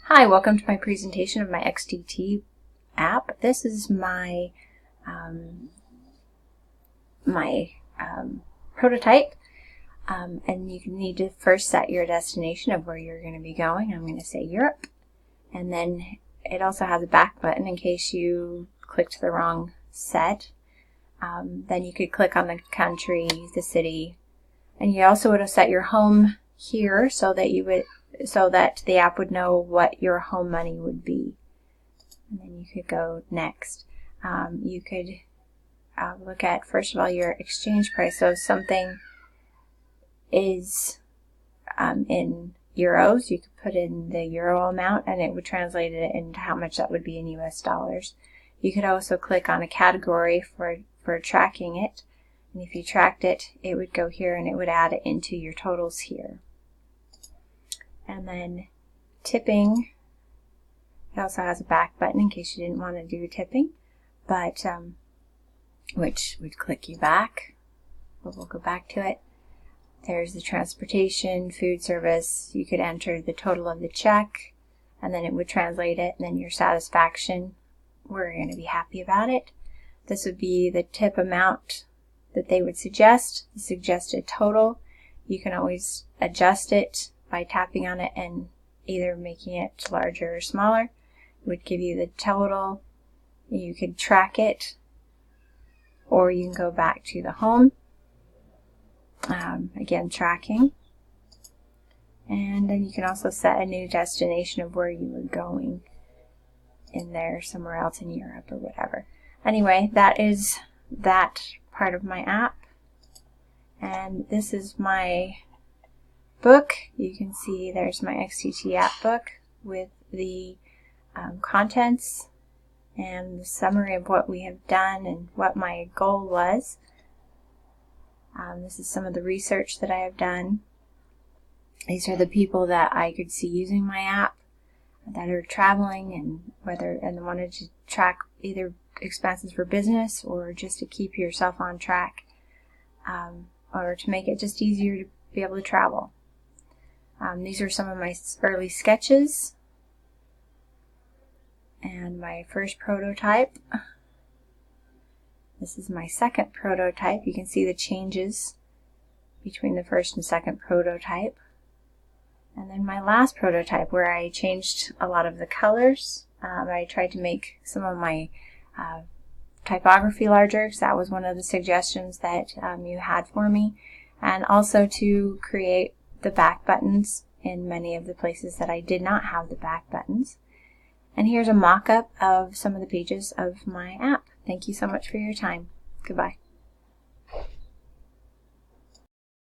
Hi, welcome to my presentation of my XDT app. This is my prototype, and you need to first set your destination of where you're going to be going. I'm going to say Europe, and then it also has a back button in case you clicked the wrong set. Then you could click on the country, the city, and you also would have set your home here so that the app would know what your home money would be. And then you could go next. You could look at, first of all, your exchange price. So if something is in euros, you could put in the euro amount and it would translate it into how much that would be in US dollars. You could also click on a category for tracking it. And if you tracked it, it would go here and it would add it into your totals here. And then tipping, it also has a back button in case you didn't want to do tipping, but which would click you back, but we'll go back to it. There's the transportation, food service. You could enter the total of the check, and then it would translate it, and then your satisfaction, we're going to be happy about it. This would be the tip amount that they would suggest, the suggested total. You can always adjust it by tapping on it and either making it larger or smaller. It would give you the total. You could track it, or you can go back to the home. Again, tracking. And then you can also set a new destination of where you were going in there, somewhere else in Europe or whatever. Anyway, that is that part of my app. And this is my book. You can see there's my XDT app book with the contents and the summary of what we have done and what my goal was. This is some of the research that I have done. These are the people that I could see using my app that are traveling and wanted to track either expenses for business or just to keep yourself on track, or to make it just easier to be able to travel. These are some of my early sketches and my first prototype. This is my second prototype. You can see the changes between the first and second prototype. And then my last prototype, where I changed a lot of the colors. I tried to make some of my typography larger, because that was one of the suggestions that you had for me. And also to create the back buttons in many of the places that I did not have the back buttons. And here's a mock-up of some of the pages of my app. Thank you so much for your time. Goodbye.